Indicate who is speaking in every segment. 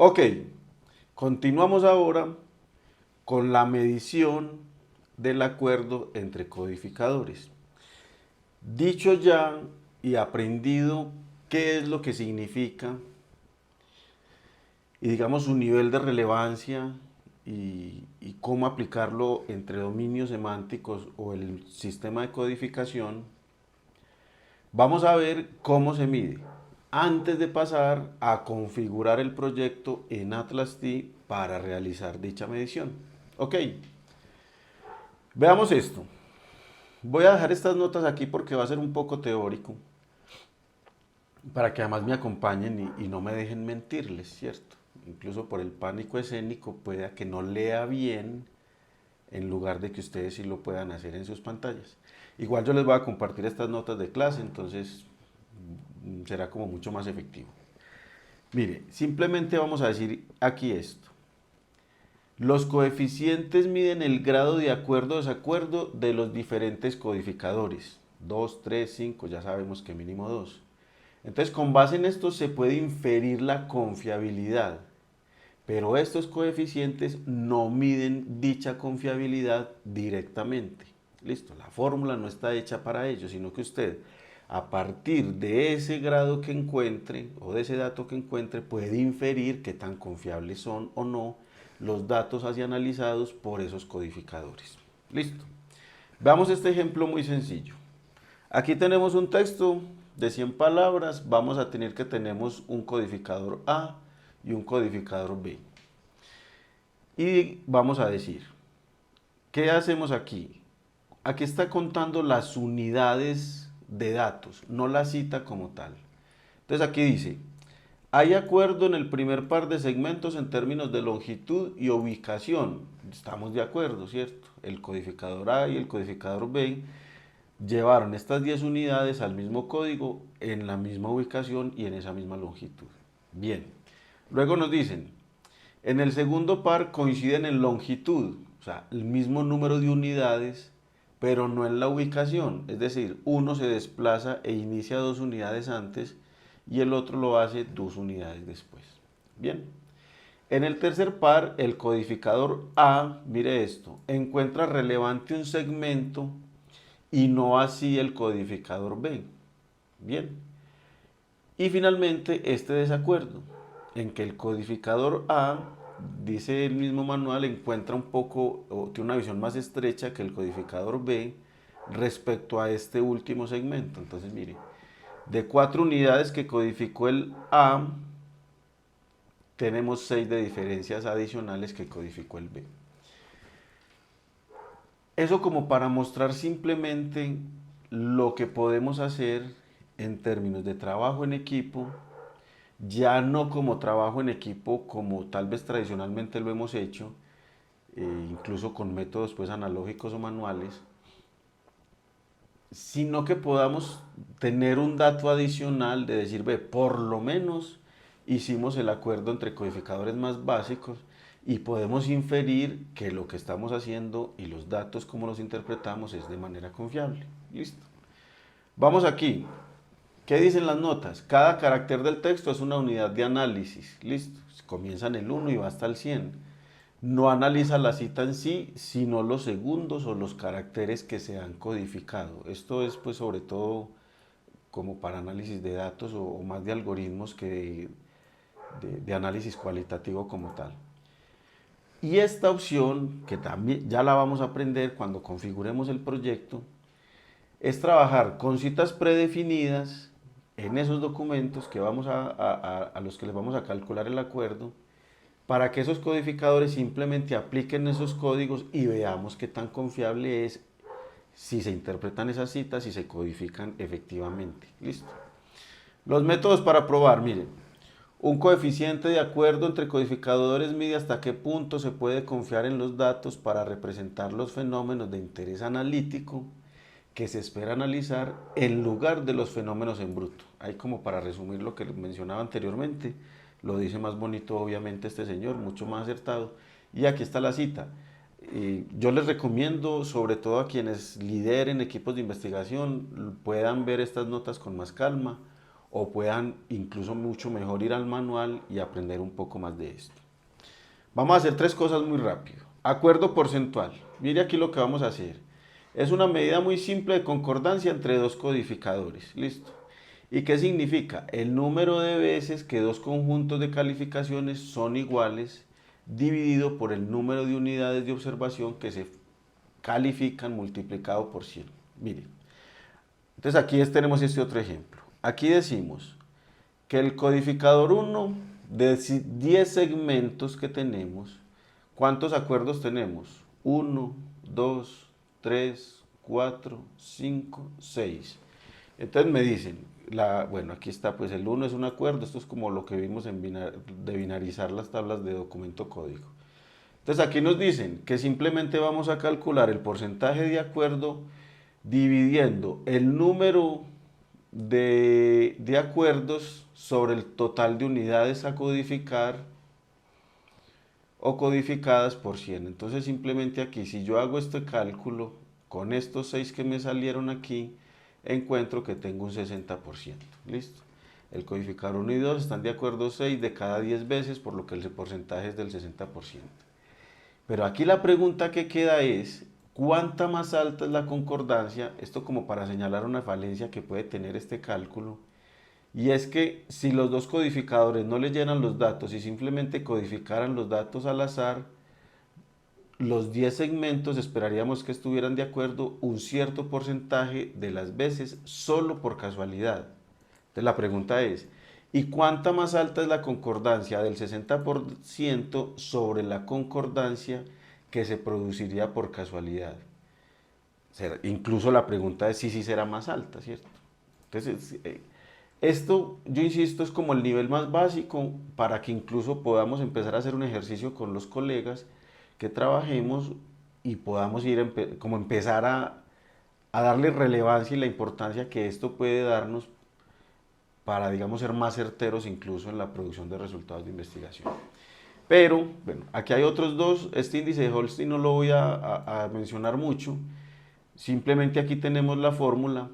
Speaker 1: Ok, continuamos ahora con la medición del acuerdo entre codificadores. Dicho ya y aprendido qué es lo que significa y digamos su nivel de relevancia y cómo aplicarlo entre dominios semánticos o el sistema de codificación, vamos a ver cómo se mide antes de pasar a configurar el proyecto en Atlas T para realizar dicha medición. Ok, veamos esto. Voy a dejar estas notas aquí porque va a ser un poco teórico, para que además me acompañen y no me dejen mentirles, ¿cierto? Incluso por el pánico escénico pueda que no lea bien en lugar de que ustedes sí lo puedan hacer en sus pantallas. Igual yo les voy a compartir estas notas de clase, entonces será como mucho más efectivo. Mire, simplemente vamos a decir aquí esto. Los coeficientes miden el grado de acuerdo o desacuerdo de los diferentes codificadores. 2, 3, 5, ya sabemos que mínimo 2. Entonces, con base en esto se puede inferir la confiabilidad, pero estos coeficientes no miden dicha confiabilidad directamente. Listo, la fórmula no está hecha para ello, sino que usted, a partir de ese grado que encuentre o de ese dato que encuentre, puede inferir qué tan confiables son o no los datos así analizados por esos codificadores. Listo. Veamos este ejemplo muy sencillo. Aquí tenemos un texto de 100 palabras, vamos a tener que tenemos un codificador A y un codificador B. Y vamos a decir, ¿qué hacemos aquí? Aquí está contando las unidades de datos, no la cita como tal. Entonces aquí dice, hay acuerdo en el primer par de segmentos en términos de longitud y ubicación. Estamos de acuerdo, ¿cierto? El codificador A y el codificador B llevaron estas 10 unidades al mismo código, en la misma ubicación y en esa misma longitud. Bien. Luego nos dicen, en el segundo par coinciden en longitud, o sea, el mismo número de unidades, pero no en la ubicación. Es decir, uno se desplaza e inicia 2 unidades antes y el otro lo hace 2 unidades después. Bien. En el tercer par, el codificador A, mire esto, encuentra relevante un segmento y no así el codificador B. Bien. Y finalmente este desacuerdo, en que el codificador A, dice el mismo manual, encuentra un poco, o tiene una visión más estrecha que el codificador B respecto a este último segmento. Entonces, mire, de 4 unidades que codificó el A, tenemos 6 de diferencias adicionales que codificó el B. Eso como para mostrar simplemente lo que podemos hacer en términos de trabajo en equipo, ya no como trabajo en equipo como tal vez tradicionalmente lo hemos hecho, incluso con métodos pues analógicos o manuales, sino que podamos tener un dato adicional de decir, ve, por lo menos hicimos el acuerdo entre codificadores más básicos y podemos inferir que lo que estamos haciendo y los datos como los interpretamos es de manera confiable. Listo. Vamos aquí. ¿Qué dicen las notas? Cada carácter del texto es una unidad de análisis. Listo. Comienza en el 1 y va hasta el 100. No analiza la cita en sí, sino los segundos o los caracteres que se han codificado. Esto es pues sobre todo como para análisis de datos o más de algoritmos que de análisis cualitativo como tal. Y esta opción, que también ya la vamos a aprender cuando configuremos el proyecto, es trabajar con citas predefinidas en esos documentos que vamos a los que les vamos a calcular el acuerdo, para que esos codificadores simplemente apliquen esos códigos y veamos qué tan confiable es si se interpretan esas citas y se codifican efectivamente. Listo. Los métodos para probar, miren, un coeficiente de acuerdo entre codificadores mide hasta qué punto se puede confiar en los datos para representar los fenómenos de interés analítico que se espera analizar en lugar de los fenómenos en bruto. Ahí como para resumir lo que mencionaba anteriormente, lo dice más bonito obviamente este señor, mucho más acertado. Y aquí está la cita. Yo les recomiendo, sobre todo a quienes lideren equipos de investigación, puedan ver estas notas con más calma o puedan incluso mucho mejor ir al manual y aprender un poco más de esto. Vamos a hacer tres cosas muy rápido. Acuerdo porcentual. Mire aquí lo que vamos a hacer. Es una medida muy simple de concordancia entre dos codificadores. Listo. ¿Y qué significa? El número de veces que dos conjuntos de calificaciones son iguales dividido por el número de unidades de observación que se califican multiplicado por 100. Miren. Entonces aquí tenemos este otro ejemplo. Aquí decimos que el codificador 1 de 10 segmentos que tenemos, ¿cuántos acuerdos tenemos? 1, 2, 3, 4, 5, 6. Entonces me dicen, bueno, aquí está, pues el 1 es un acuerdo, esto es como lo que vimos de binarizar las tablas de documento código. Entonces aquí nos dicen que simplemente vamos a calcular el porcentaje de acuerdo dividiendo el número de acuerdos sobre el total de unidades a codificar o codificadas por 100. Entonces simplemente aquí, si yo hago este cálculo con estos 6 que me salieron aquí, encuentro que tengo un 60%. ¿Listo? El codificador 1 y 2 están de acuerdo 6 de cada 10 veces, por lo que el porcentaje es del 60%. Pero aquí la pregunta que queda es, ¿cuánta más alta es la concordancia? Esto como para señalar una falencia que puede tener este cálculo. Y es que si los dos codificadores no le llenan los datos y simplemente codificaran los datos al azar, los 10 segmentos esperaríamos que estuvieran de acuerdo un cierto porcentaje de las veces solo por casualidad. Entonces la pregunta es, ¿y cuánta más alta es la concordancia del 60% sobre la concordancia que se produciría por casualidad? Incluso la pregunta es si sí será más alta, ¿cierto? Entonces, esto, yo insisto, es como el nivel más básico para que incluso podamos empezar a hacer un ejercicio con los colegas que trabajemos y podamos ir como empezar a darle relevancia y la importancia que esto puede darnos para, digamos, ser más certeros incluso en la producción de resultados de investigación. Pero, bueno, aquí hay otros dos. Este índice de Holstein no lo voy a mencionar mucho. Simplemente aquí tenemos la fórmula.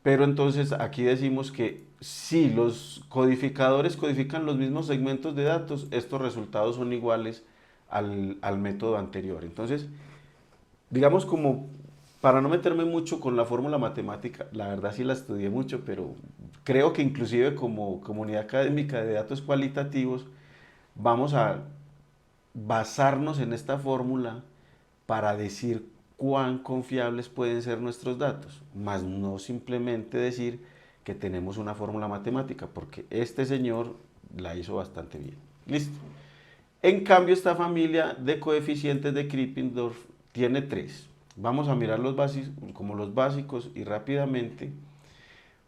Speaker 1: Pero entonces aquí decimos que si los codificadores codifican los mismos segmentos de datos, estos resultados son iguales al método anterior. Entonces, digamos como, para no meterme mucho con la fórmula matemática, la verdad sí la estudié mucho, pero creo que inclusive como comunidad académica de datos cualitativos, vamos a basarnos en esta fórmula para decir cuán confiables pueden ser nuestros datos, más no simplemente decir que tenemos una fórmula matemática, porque este señor la hizo bastante bien. Listo. En cambio, esta familia de coeficientes de Krippendorff tiene tres. Vamos a mirar los básicos, como los básicos y rápidamente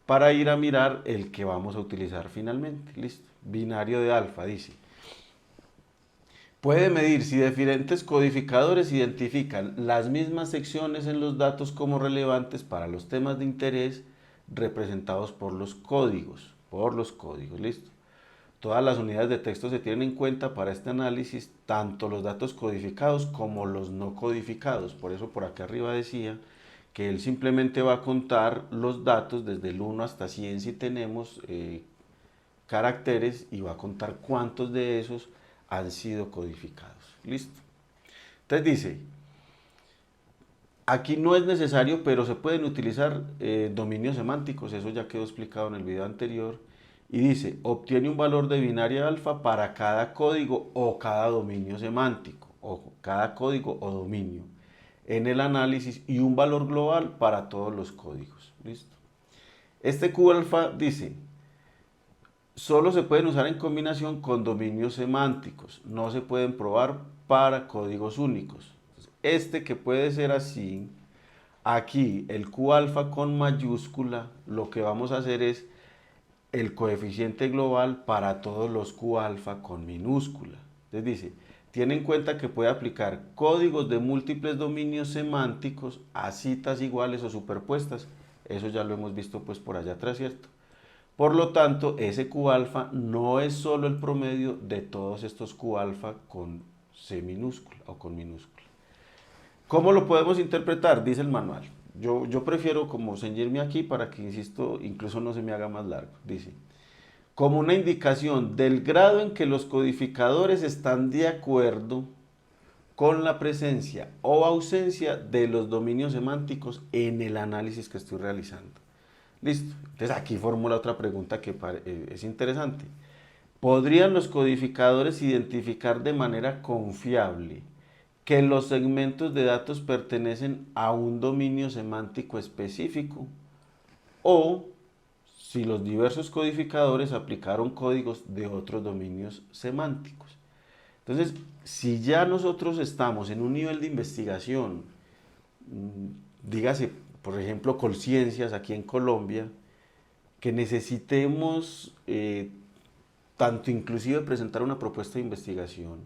Speaker 1: para ir a mirar el que vamos a utilizar finalmente. Listo. Binario de alfa, dice. Puede medir si diferentes codificadores identifican las mismas secciones en los datos como relevantes para los temas de interés representados por los códigos. Listo. Todas las unidades de texto se tienen en cuenta para este análisis, tanto los datos codificados como los no codificados. Por eso por acá arriba decía que él simplemente va a contar los datos desde el 1 hasta 100 si tenemos caracteres y va a contar cuántos de esos han sido codificados. Listo. Entonces dice, aquí no es necesario, pero se pueden utilizar dominios semánticos, eso ya quedó explicado en el video anterior. Y dice, obtiene un valor de binaria alfa para cada código o cada dominio semántico. Ojo, cada código o dominio en el análisis y un valor global para todos los códigos. ¿Listo? Este Q alfa dice, solo se pueden usar en combinación con dominios semánticos, no se pueden probar para códigos únicos. Este que puede ser así, aquí el Q alfa con mayúscula, lo que vamos a hacer es el coeficiente global para todos los Q alfa con minúscula. Entonces dice, tiene en cuenta que puede aplicar códigos de múltiples dominios semánticos a citas iguales o superpuestas. Eso ya lo hemos visto pues por allá atrás, ¿cierto? Por lo tanto, ese Q alfa no es solo el promedio de todos estos Q alfa con C minúscula o con minúscula. ¿Cómo lo podemos interpretar? Dice el manual. yo prefiero como ceñirme aquí para que, insisto, incluso no se me haga más largo. Dice, como una indicación del grado en que los codificadores están de acuerdo con la presencia o ausencia de los dominios semánticos en el análisis que estoy realizando. Listo. Entonces aquí formula otra pregunta que es interesante. ¿Podrían los codificadores identificar de manera confiable que los segmentos de datos pertenecen a un dominio semántico específico? O si los diversos codificadores aplicaron códigos de otros dominios semánticos. Entonces, si ya nosotros estamos en un nivel de investigación, dígase, por ejemplo, Colciencias aquí en Colombia, que necesitemos tanto inclusive presentar una propuesta de investigación,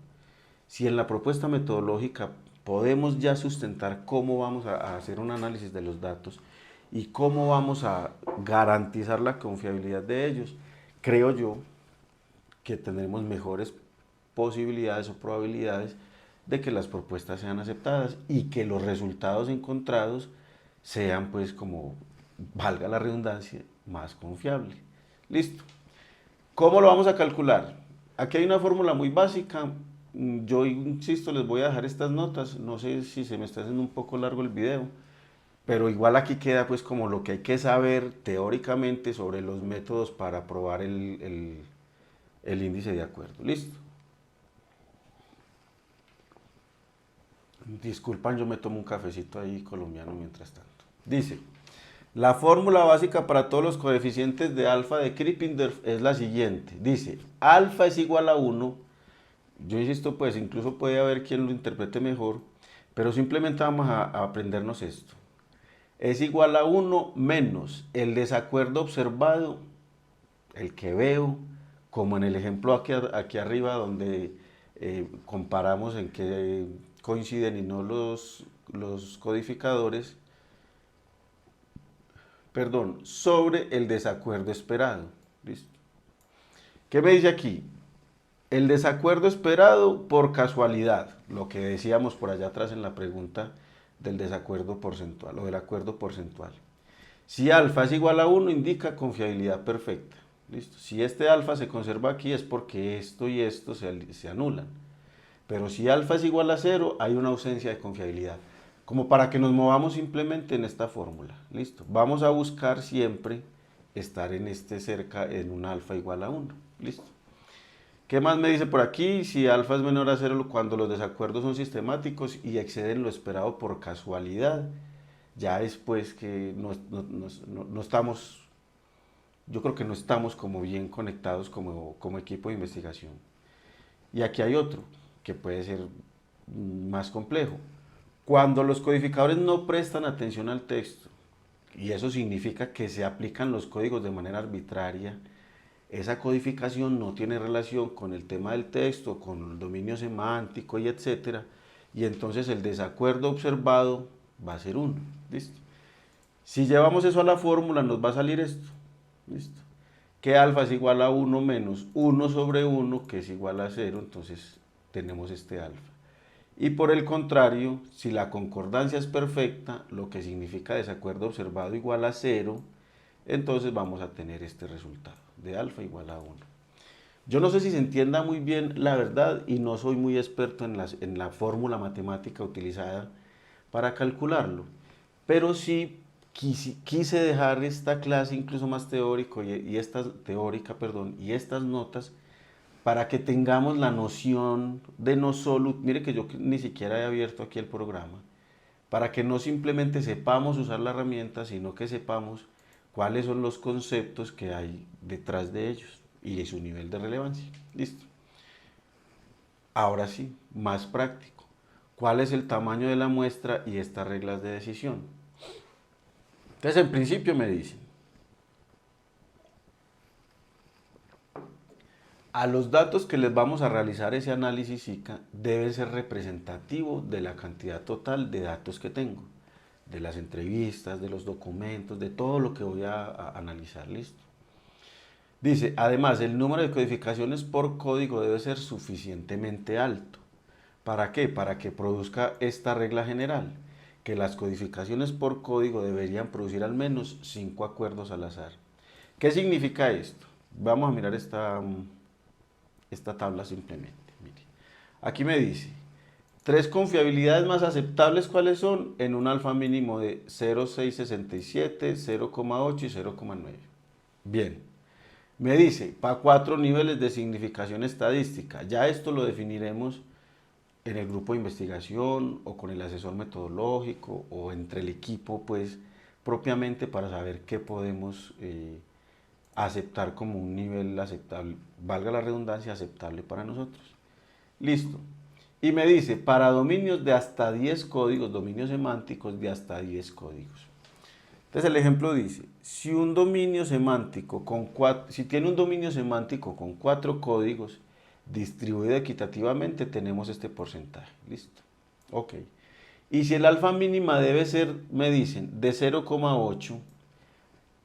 Speaker 1: si en la propuesta metodológica podemos ya sustentar cómo vamos a hacer un análisis de los datos y cómo vamos a garantizar la confiabilidad de ellos, creo yo que tendremos mejores posibilidades o probabilidades de que las propuestas sean aceptadas y que los resultados encontrados sean, pues, como valga la redundancia, más confiables. Listo. ¿Cómo lo vamos a calcular? Aquí hay una fórmula muy básica. Yo insisto, les voy a dejar estas notas. No sé si se me está haciendo un poco largo el video, pero igual aquí queda pues como lo que hay que saber teóricamente sobre los métodos para probar el índice de acuerdo. Listo. Disculpan, yo me tomo un cafecito ahí colombiano mientras tanto. Dice, la fórmula básica para todos los coeficientes de alfa de Krippendorff es la siguiente. Dice, alfa es igual a 1. Yo insisto, pues incluso puede haber quien lo interprete mejor, pero simplemente vamos a aprendernos esto. Es igual a 1 menos el desacuerdo observado, el que veo, como en el ejemplo aquí arriba donde comparamos en qué coinciden y no los codificadores, perdón, sobre el desacuerdo esperado. ¿Listo? ¿Qué me dice aquí? El desacuerdo esperado por casualidad, lo que decíamos por allá atrás en la pregunta del desacuerdo porcentual o del acuerdo porcentual. Si alfa es igual a 1 indica confiabilidad perfecta. ¿Listo? Si este alfa se conserva aquí es porque esto y esto se anulan. Pero si alfa es igual a 0 hay una ausencia de confiabilidad. Como para que nos movamos simplemente en esta fórmula. Listo. Vamos a buscar siempre estar en este cerca en un alfa igual a 1. Listo. ¿Qué más me dice por aquí? Si alfa es menor a 0 cuando los desacuerdos son sistemáticos y exceden lo esperado por casualidad, ya después que no estamos, yo creo que no estamos como bien conectados como equipo de investigación. Y aquí hay otro, que puede ser más complejo. Cuando los codificadores no prestan atención al texto, y eso significa que se aplican los códigos de manera arbitraria, esa codificación no tiene relación con el tema del texto, con el dominio semántico y etcétera, y entonces el desacuerdo observado va a ser 1. ¿Listo? Si llevamos eso a la fórmula nos va a salir esto. ¿Listo? Que alfa es igual a 1 menos 1 sobre 1, que es igual a 0, entonces tenemos este alfa. Y por el contrario, si la concordancia es perfecta, lo que significa desacuerdo observado igual a 0, entonces vamos a tener este resultado de alfa igual a 1. Yo no sé si se entienda muy bien la verdad y no soy muy experto en la fórmula matemática utilizada para calcularlo, pero sí quise dejar esta clase incluso más teórica y estas notas para que tengamos la noción de no solo, mire que yo ni siquiera he abierto aquí el programa, para que no simplemente sepamos usar la herramienta, sino que sepamos cuáles son los conceptos que hay detrás de ellos y su nivel de relevancia. Listo. Ahora sí, más práctico. ¿Cuál es el tamaño de la muestra y estas reglas de decisión? Entonces, en principio me dicen, a los datos que les vamos a realizar ese análisis ICA debe ser representativo de la cantidad total de datos que tengo, de las entrevistas, de los documentos, de todo lo que voy a analizar. Listo. Dice, además, el número de codificaciones por código debe ser suficientemente alto. ¿Para qué? Para que produzca esta regla general, que las codificaciones por código deberían producir al menos 5 acuerdos al azar. ¿Qué significa esto? Vamos a mirar esta tabla simplemente. Mire. Aquí me dice, 3 confiabilidades más aceptables, ¿cuáles son? En un alfa mínimo de 0,667, 0,8 y 0,9. Bien, me dice, para 4 niveles de significación estadística. Ya esto lo definiremos en el grupo de investigación o con el asesor metodológico o entre el equipo, pues, propiamente para saber qué podemos aceptar como un nivel aceptable, valga la redundancia, aceptable para nosotros. Listo. Y me dice, para dominios de hasta 10 códigos, dominios semánticos de hasta 10 códigos. Entonces el ejemplo dice, si un dominio semántico si tiene un dominio semántico con 4 códigos distribuido equitativamente, tenemos este porcentaje. Listo. Ok. Y si el alfa mínima debe ser, me dicen, de 0,8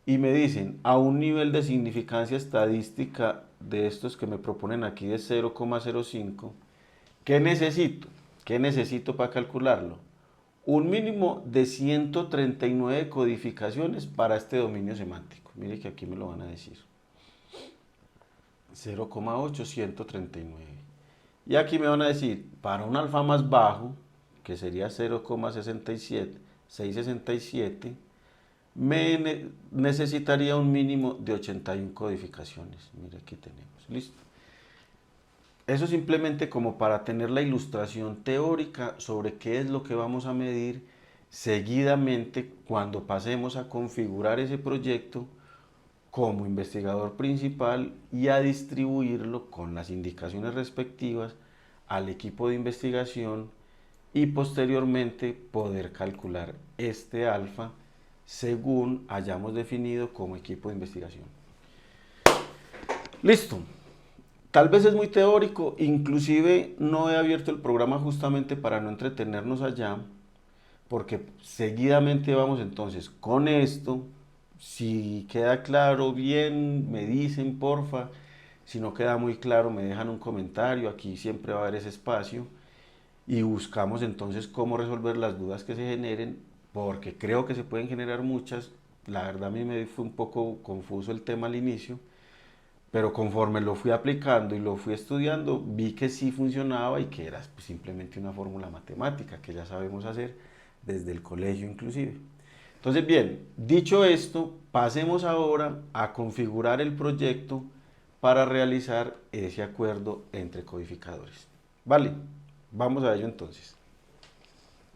Speaker 1: y me dicen a un nivel de significancia estadística de estos que me proponen aquí de 0,05, ¿qué necesito? ¿Qué necesito para calcularlo? Un mínimo de 139 codificaciones para este dominio semántico. Mire que aquí me lo van a decir. 0,8, 139. Y aquí me van a decir, para un alfa más bajo, que sería 0,67, 667, necesitaría un mínimo de 81 codificaciones. Mire, aquí tenemos. Listo. Eso simplemente como para tener la ilustración teórica sobre qué es lo que vamos a medir seguidamente cuando pasemos a configurar ese proyecto como investigador principal y a distribuirlo con las indicaciones respectivas al equipo de investigación y posteriormente poder calcular este alfa según hayamos definido como equipo de investigación. Listo. Tal vez es muy teórico, inclusive no he abierto el programa justamente para no entretenernos allá, porque seguidamente vamos entonces con esto. Si queda claro, bien, me dicen porfa. Si no queda muy claro, me dejan un comentario, aquí siempre va a haber ese espacio. Y buscamos entonces cómo resolver las dudas que se generen, porque creo que se pueden generar muchas. La verdad a mí me fue un poco confuso el tema al inicio, pero conforme lo fui aplicando y lo fui estudiando, vi que sí funcionaba y que era pues, simplemente una fórmula matemática que ya sabemos hacer desde el colegio inclusive. Entonces, bien, dicho esto, pasemos ahora a configurar el proyecto para realizar ese acuerdo entre codificadores. Vale, vamos a ello entonces.